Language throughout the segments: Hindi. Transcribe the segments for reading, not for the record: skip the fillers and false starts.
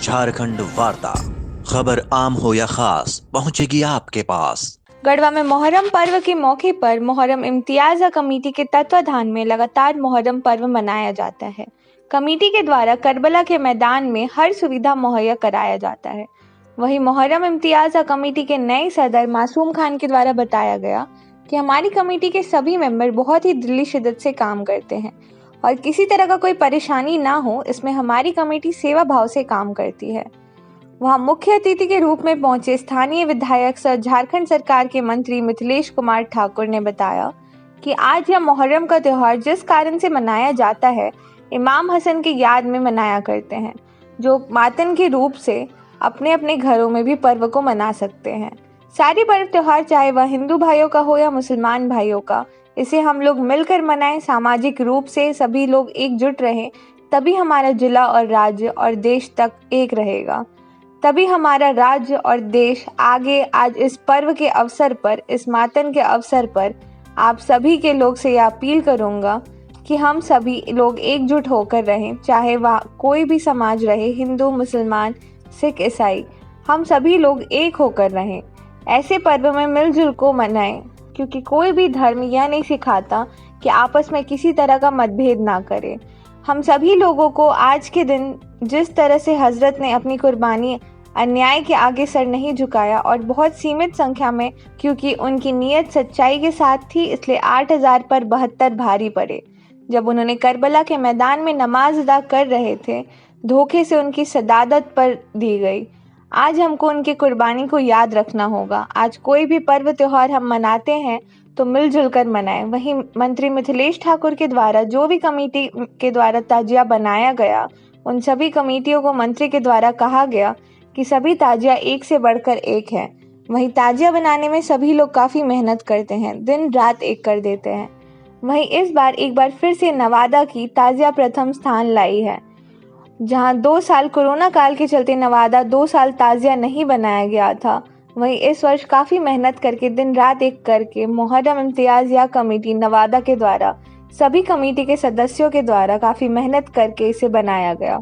झारखंड वार्ता, खबर आम हो या खास, पहुंचेगी आपके पास। गढ़वा में मोहर्रम पर्व के मौके पर मोहर्रम इम्तियाज़ कमेटी के तत्वाधान में लगातार मोहर्रम पर्व मनाया जाता है। कमेटी के द्वारा करबला के मैदान में हर सुविधा मुहैया कराया जाता है। वहीं मोहर्रम इम्तियाज़ कमेटी के नए सदर मासूम खान के द्वारा बताया गया कि हमारी कमेटी के सभी मेंबर बहुत ही दिली शिद्दत से काम करते हैं और किसी तरह का कोई परेशानी ना हो, इसमें हमारी कमेटी सेवा भाव से काम करती है। वहां मुख्य अतिथि के रूप में पहुंचे स्थानीय विधायक सह झारखंड सरकार के मंत्री मिथिलेश कुमार ठाकुर ने बताया कि आज यह मोहर्रम का त्यौहार जिस कारण से मनाया जाता है, इमाम हसन की याद में मनाया करते हैं, जो मातन के रूप से अपने अपने घरों में भी पर्व को मना सकते हैं। सारे पर्व त्यौहार चाहे वह हिंदू भाइयों का हो या मुसलमान भाइयों का, इसे हम लोग मिलकर मनाएं। सामाजिक रूप से सभी लोग एकजुट रहें, तभी हमारा जिला और राज्य और देश तक एक रहेगा, तभी हमारा राज्य और देश आगे। आज इस पर्व के अवसर पर, इस मातन के अवसर पर आप सभी के लोग से यह अपील करूंगा कि हम सभी लोग एकजुट होकर रहें, चाहे वह कोई भी समाज रहे, हिंदू, मुसलमान, सिख, ईसाई, हम सभी लोग एक होकर रहें। ऐसे पर्व में मिलजुल को मनाएं, क्योंकि कोई भी धर्म यह नहीं सिखाता कि आपस में किसी तरह का मतभेद ना करें। हम सभी लोगों को आज के दिन जिस तरह से हजरत ने अपनी कुर्बानी अन्याय के आगे सर नहीं झुकाया और बहुत सीमित संख्या में, क्योंकि उनकी नीयत सच्चाई के साथ थी, इसलिए 8000 पर 72 भारी पड़े। जब उन्होंने करबला के मैदान में नमाज अदा कर रहे थे, धोखे से उनकी शहादत पर दी गई। आज हमको उनकी कुर्बानी को याद रखना होगा। आज कोई भी पर्व त्योहार हम मनाते हैं तो मिलजुल कर मनाएं। वहीं मंत्री मिथिलेश ठाकुर के द्वारा जो भी कमेटी के द्वारा ताजिया बनाया गया, उन सभी कमेटियों को मंत्री के द्वारा कहा गया कि सभी ताजिया एक से बढ़कर एक है। वहीं ताजिया बनाने में सभी लोग काफ़ी मेहनत करते हैं, दिन रात एक कर देते हैं। वहीं इस बार एक बार फिर से नवादा की ताजिया प्रथम स्थान लाई है, जहां 2 साल कोरोना काल के चलते नवादा 2 साल ताजिया नहीं बनाया गया था। वहीं इस वर्ष काफ़ी मेहनत करके दिन रात एक करके मोहर्रम इम्तियाज़ या कमेटी नवादा के द्वारा, सभी कमेटी के सदस्यों के द्वारा काफ़ी मेहनत करके इसे बनाया गया।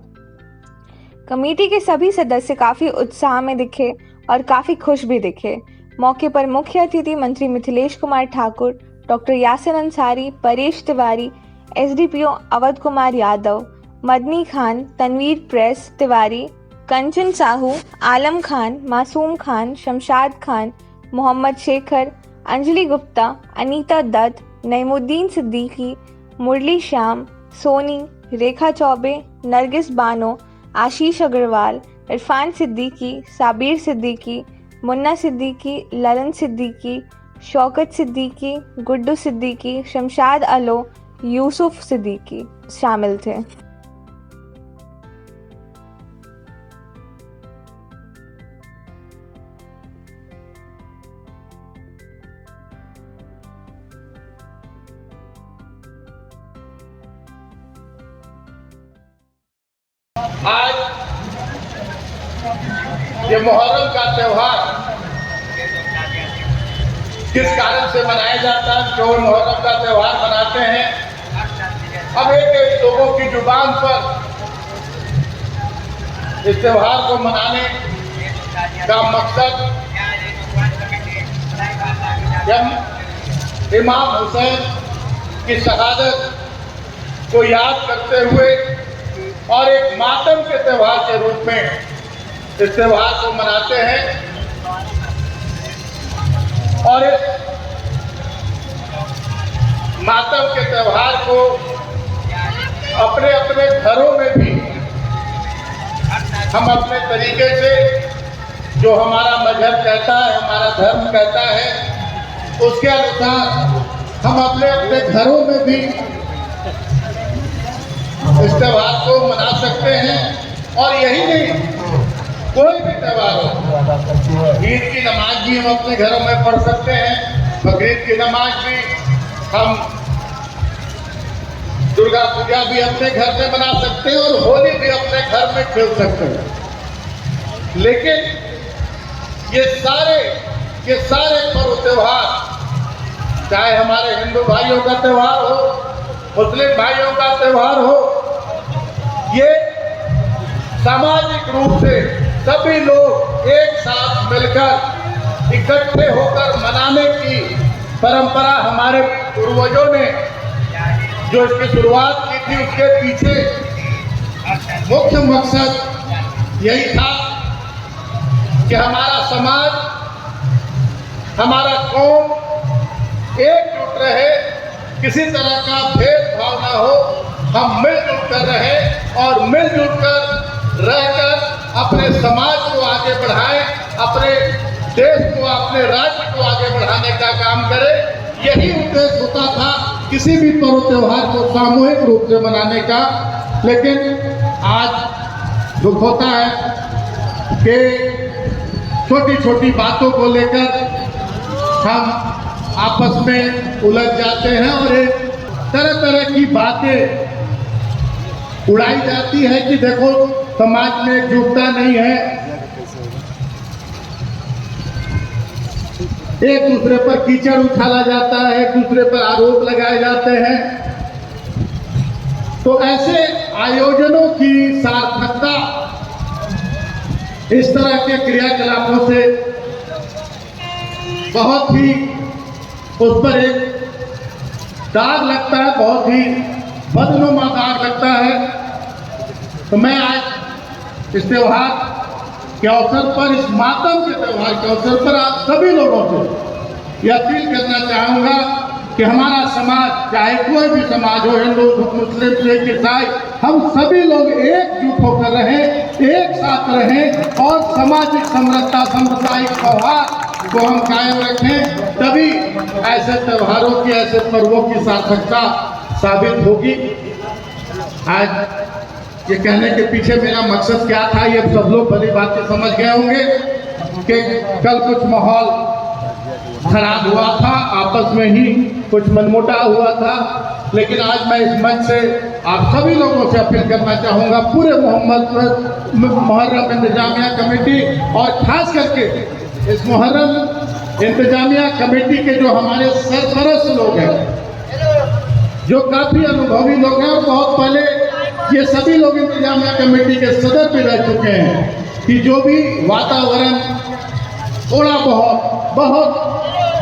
कमेटी के सभी सदस्य काफ़ी उत्साह में दिखे और काफ़ी खुश भी दिखे। मौके पर मुख्य अतिथि मंत्री मिथिलेश कुमार ठाकुर, डॉक्टर यासिर अंसारी, परेश तिवारी, एसडीपीओ अवध कुमार यादव, मदनी खान, तनवीर प्रेस तिवारी, कंचन साहू, आलम खान, मासूम खान, शमशाद खान, मोहम्मद शेखर, अंजलि गुप्ता, अनीता दत्त, नईमुद्दीन सिद्दीकी, मुरली श्याम, सोनी, रेखा चौबे, नरगिस बानो, आशीष अग्रवाल, इरफान सिद्दीकी, साबिर सिद्दीकी, मुन्ना सिद्दीकी, ललन सिद्दीकी, शौकत सिद्दीकी, गुड्डू सिद्दीकी, शमशाद अलो, यूसुफ सिद्दीकी शामिल थे। आज ये मुहर्रम का त्योहार किस कारण से मनाया जाता है, जो मुहर्रम का त्योहार मनाते हैं, अब एक लोगों की जुबान पर इस त्योहार को मनाने का मकसद जब इमाम हुसैन की शहादत को याद करते हुए और एक मातम के त्यौहार के रूप में इस त्यौहार को मनाते हैं। और इस मातम के त्यौहार को अपने अपने घरों में भी हम अपने तरीके से, जो हमारा मजहब कहता है, हमारा धर्म कहता है, उसके अनुसार हम अपने अपने घरों में भी इस त्यौहार को मना सकते हैं। और यही नहीं, कोई भी त्यौहार हो, ईद की नमाज भी हम अपने घरों में पढ़ सकते हैं, बकरीद की नमाज भी, हम दुर्गा पूजा भी अपने घर में मना सकते हैं और होली भी अपने घर में खेल सकते हैं। लेकिन ये सारे पर्व त्योहार, चाहे हमारे हिंदू भाइयों का त्यौहार हो, मुस्लिम भाइयों का त्यौहार हो, ये सामाजिक रूप से सभी लोग एक साथ मिलकर इकट्ठे होकर मनाने की परंपरा हमारे पूर्वजों ने जो इसकी शुरुआत की थी, उसके पीछे मुख्य मकसद यही था कि हमारा समाज, हमारा कौम एकजुट रहे, किसी तरह का भेदभाव ना हो, हम मिलजुल कर रहे और मिलजुल कर रहकर अपने समाज को आगे बढ़ाएं, अपने देश को, अपने राज्य को आगे बढ़ाने का काम करें। यही उद्देश्य होता था किसी भी पर्व त्योहार को सामूहिक रूप से मनाने का। लेकिन आज दुख होता है कि छोटी छोटी बातों को लेकर हम आपस में उलझ जाते हैं और एक तरह तरह की बातें उड़ाई जाती है कि देखो समाज में एकजुटता नहीं है, एक दूसरे पर कीचड़ उछाला जाता है, एक दूसरे पर आरोप लगाए जाते हैं। तो ऐसे आयोजनों की सार्थकता इस तरह के क्रियाकलापों से बहुत ही उस पर एक दाग लगता है, बहुत ही बदनुमा दाग लगता है। तो मैं आज इस त्योहार के अवसर पर, इस मातम के त्योहार के अवसर पर आप सभी लोगों से यह अपील करना चाहूँगा कि हमारा समाज, चाहे कोई भी समाज हो, हिंदू, मुस्लिम, सिख, ईसाई, हम सभी लोग एकजुट होकर रहें, एक साथ रहें और सामाजिक समरसता, सामुदायिक सौहार्द को हम कायम रखें। तभी ऐसे त्योहारों की, ऐसे पर्वों की सार्थकता साबित होगी। आज ये कहने के पीछे मेरा मकसद क्या था, ये सब लोग भली बातें समझ गए होंगे कि कल कुछ माहौल खराब हुआ था, आपस में ही कुछ मनमुटाव हुआ था। लेकिन आज मैं इस मंच से आप सभी लोगों से अपील करना चाहूँगा, पूरे मुहर्रम इंतजामिया कमेटी और खास करके इस मुहर्रम इंतजामिया कमेटी के जो हमारे सरपरस्त लोग हैं, जो काफ़ी अनुभवी लोग हैं और बहुत पहले ये सभी लोग इंतजामिया कमेटी के सदस्य भी रह चुके हैं, कि जो भी वातावरण थोड़ा बहुत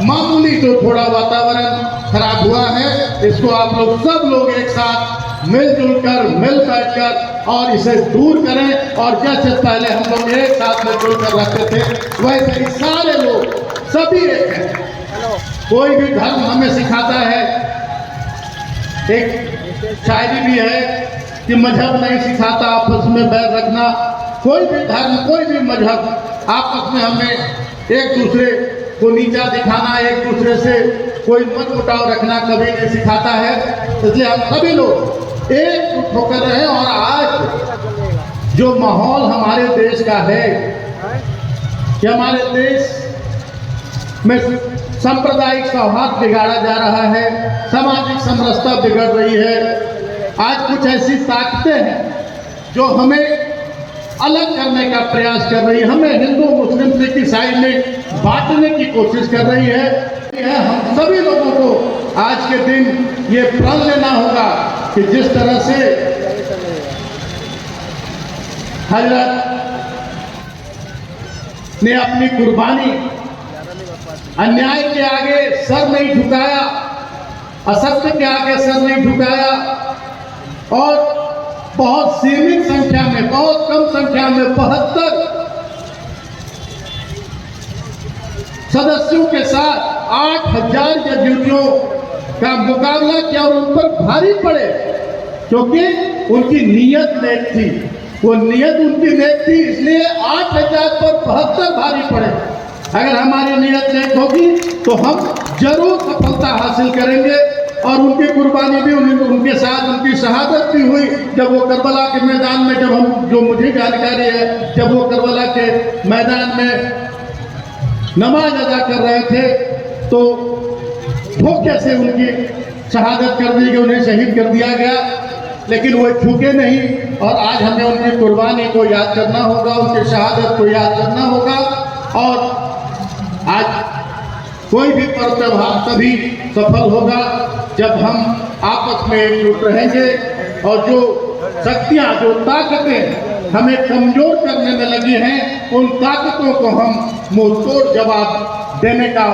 मामूली जो थोड़ा वातावरण खराब हुआ है, इसको आप लोग सब लोग एक साथ मिलजुल कर, मिल बैठ कर और इसे दूर करें। और जैसे पहले हम लोग एक साथ मिलजुल कर रहते थे, वैसे ही सारे लोग सभी एक हैं। कोई भी धर्म हमें सिखाता है, एक शायरी भी है कि मजहब नहीं सिखाता आपस में बैर रखना। कोई भी धर्म, कोई भी मजहब आपस में हमें एक दूसरे को नीचा दिखाना, एक दूसरे से कोई मनमुटाव रखना कभी नहीं सिखाता है। इसलिए हम सभी लोग एकजुट होकर रहें। और आज जो माहौल हमारे देश का है कि हमारे देश में सांप्रदायिक सौहार्द बिगाड़ा जा रहा है, सामाजिक समरसता बिगड़ रही है। आज कुछ ऐसी ताकतें हैं जो हमें अलग करने का प्रयास कर रही है, हमें हिंदू, मुस्लिम, सिख, ईसाई में बांटने की कोशिश कर रही है। हम sभी लोगों को आज के दिन ये प्रण लेना होगा कि जिस तरह से हजरत ने अपनी कुर्बानी, अन्याय के आगे सर नहीं झुकाया, असत्य के आगे सर नहीं झुकाया और बहुत सीमित संख्या में, बहुत कम संख्या में 72 सदस्यों के साथ 8000 जदयूतियों का मुकाबला किया और उन पर भारी पड़े, क्योंकि उनकी नीयत नेक थी। वो नीयत उनकी नेक थी, इसलिए 8000 पर 72 भारी पड़े। अगर हमारी नीयत नेक होगी तो हम जरूर सफलता हासिल करेंगे। और उनकी कुर्बानी भी, उनके साथ उनकी शहादत भी हुई जब वो करबला के मैदान में, जब हम, जो मुझे जानकारी है, जब वो करबला के मैदान में नमाज अदा कर रहे थे तो धोखे से उनकी शहादत कर दी गई, उन्हें शहीद कर दिया गया। लेकिन वो झुके नहीं और आज हमें उनकी कुर्बानी को याद करना होगा, उनकी शहादत को याद करना होगा। और आज कोई भी पर्व त्योहार तभी सफल होगा जब हम आपस में एकजुट रहेंगे और जो शक्तियाँ, जो ताकतें हमें कमजोर करने में लगी हैं, उन ताकतों को हम मुंहतोड़ जवाब देने का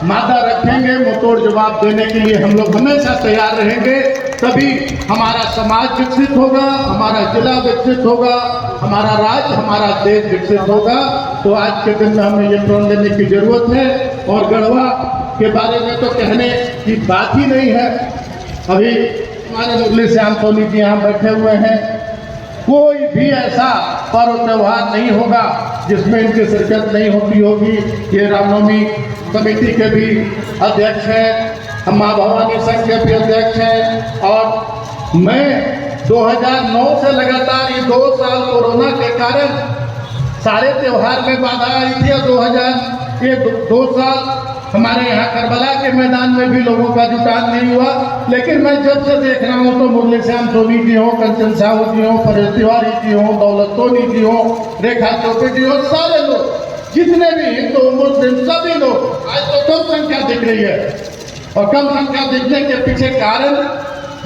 मादा रखेंगे। मुंहतोड़ जवाब देने के लिए हम लोग हमेशा तैयार रहेंगे। तभी हमारा समाज विकसित होगा, हमारा जिला विकसित होगा, हमारा राज्य, हमारा देश विकसित होगा। तो आज के दिन में हमें ये प्रण लेने की जरूरत है। और गढ़वा के बारे में तो कहने की बात ही नहीं है। अभी हमारे मुरली श्याम सोनी जी यहाँ बैठे हुए हैं। कोई भी ऐसा पर्व त्यौहार नहीं होगा जिसमें इनकी शिरकत नहीं होती होगी। ये रामनवमी कमेटी के भी अध्यक्ष हैं, हम माँ भवानी संघ के भी अध्यक्ष हैं। और मैं 2009 से लगातार ये 2 साल कोरोना के कारण सारे त्यौहार में बाधा आई थी। और 2 साल हमारे यहाँ करबला के मैदान में भी लोगों का जुटान नहीं हुआ। लेकिन मैं जब से देख रहा हूँ तो मुरली श्याम सोनी जी हो, कंचन साहू जी हो, परेश तिवारी जी हो, दौलत सोनी जी हो, रेखा चौबे जी हो, सारे लोग जितने भी हिंदू मुस्लिम सभी लोग आज तो कम संख्या दिख रही है। और कम संख्या दिखने के पीछे कारण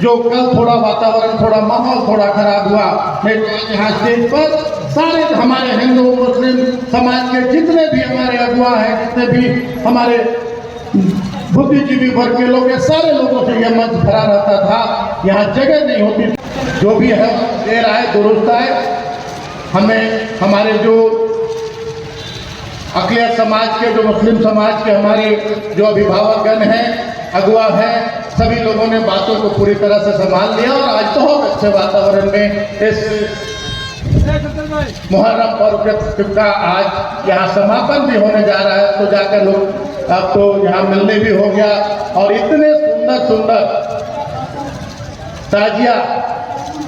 जो कल थोड़ा वातावरण, थोड़ा माहौल थोड़ा खराब हुआ, नहीं तो आज यहाँ स्टेज पर सारे हमारे हिंदू मुस्लिम समाज के जितने भी हमारे अगुवा हैं, जितने भी हमारे बुद्धिजीवी वर्ग के लोग हैं, सारे लोगों से यह मंच भरा रहता था। यहाँ जगह नहीं होती। जो भी है दे रहा है, दुरुस्त है। हमें हमारे जो अक़लियत समाज के, जो मुस्लिम समाज के हमारे जो अभिभावकगण हैं, अगुवा हैं, सभी लोगों ने बातों को पूरी तरह से संभाल लिया। और आज बहुत अच्छे वातावरण में इस मुहर्रम पर्व का आज यहाँ समापन भी होने जा रहा है। तो जाकर लोग अब तो यहाँ मिलने भी हो गया। और इतने सुंदर सुंदर ताजिया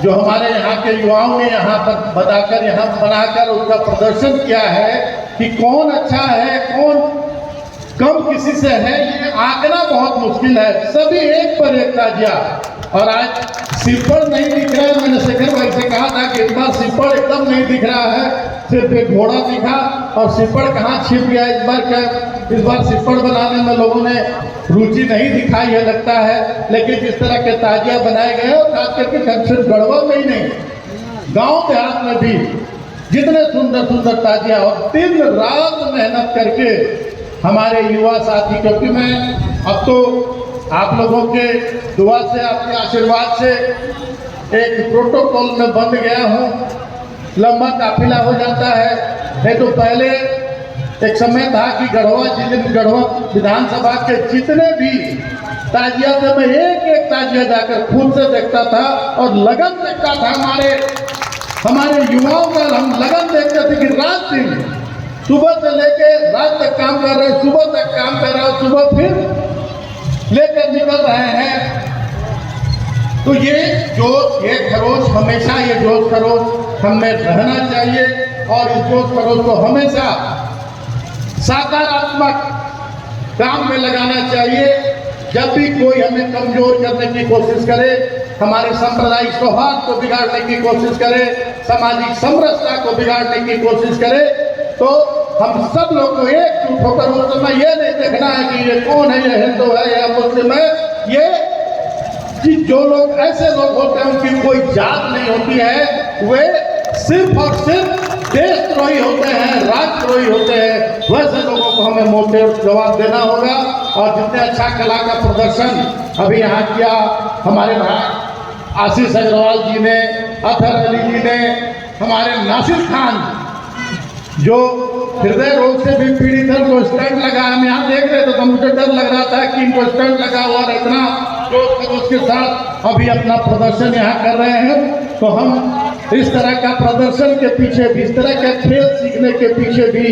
जो हमारे यहाँ के युवाओं ने यहाँ पर बताकर, यहाँ बनाकर उसका प्रदर्शन किया है कि कौन अच्छा है, कौन कम किसी से है, ये आंकना बहुत मुश्किल है। सभी एक पर एक ताजिया। और आज सिपड़ नहीं दिख रहा है। मैंने शेखर भाई से कहा था कि इस बार सिपड़ एकदम नहीं दिख रहा है, सिर्फ एक घोड़ा दिखा और सिपड़ कहाँ छिप गया। इस बार सिपड़ बनाने में लोगों ने रुचि नहीं दिखाई है लगता है। लेकिन जिस तरह के ताजिया बनाए गए और खास करके सिर्फ गढ़वा में ही नहीं, गाँव देहात में भी जितने सुंदर सुंदर ताजिया, और दिन रात मेहनत करके हमारे युवा साथी, क्योंकि मैं अब तो आप लोगों के दुआ से, आपके आशीर्वाद से एक प्रोटोकॉल में बंध गया हूँ। लंबा काफिला हो जाता है। नहीं तो पहले एक समय था कि गढ़वा जिले में, गढ़वा विधानसभा के जितने भी ताजिया थे, मैं एक एक ताजिया जाकर खुद से देखता था और लगन देखता था। हमारे युवाओं का हम लगन देखते थे कि रात दिन सुबह से लेके रात तक काम कर रहे हैं, सुबह तक काम कर रहे हैं, सुबह फिर लेकर निकल रहे हैं। तो ये जोश, ये खरोश, हमेशा ये जोश खरोश हमें रहना चाहिए। और इस जोश खरोश को हमेशा सकारात्मक काम में लगाना चाहिए। जब भी कोई हमें कमजोर करने की कोशिश करे, हमारे सांप्रदायिक सौहार्द को बिगाड़ने की कोशिश करे, सामाजिक समरसता को बिगाड़ने की कोशिश करे, तो हम सब लोग को एकजुट होकर उस समय ये नहीं देखना है कि ये कौन है, ये हिंदू है या मुस्लिम है। ये कि जो लोग ऐसे लोग होते हैं उनकी कोई जात नहीं होती है, वे सिर्फ और सिर्फ देशद्रोही होते हैं, राष्ट्रद्रोही होते हैं। वैसे लोगों को हमें मुंहतोड़ जवाब देना होगा। और जितने अच्छा कला का प्रदर्शन अभी यहाँ किया हमारे भाई आशीष अग्रवाल जी ने, अतहर अली जी ने, हमारे नासिर खान जो हृदय रोग से भी पीड़ित है, उनको स्टंट लगा। हम यहाँ देख रहे थे तो मुझे डर लग रहा था कि इनको स्टंट लगा हुआ है। इतना जोश उसके साथ अभी अपना प्रदर्शन यहाँ कर रहे हैं। तो हम इस तरह का प्रदर्शन के पीछे भी, इस तरह के खेल सीखने के पीछे भी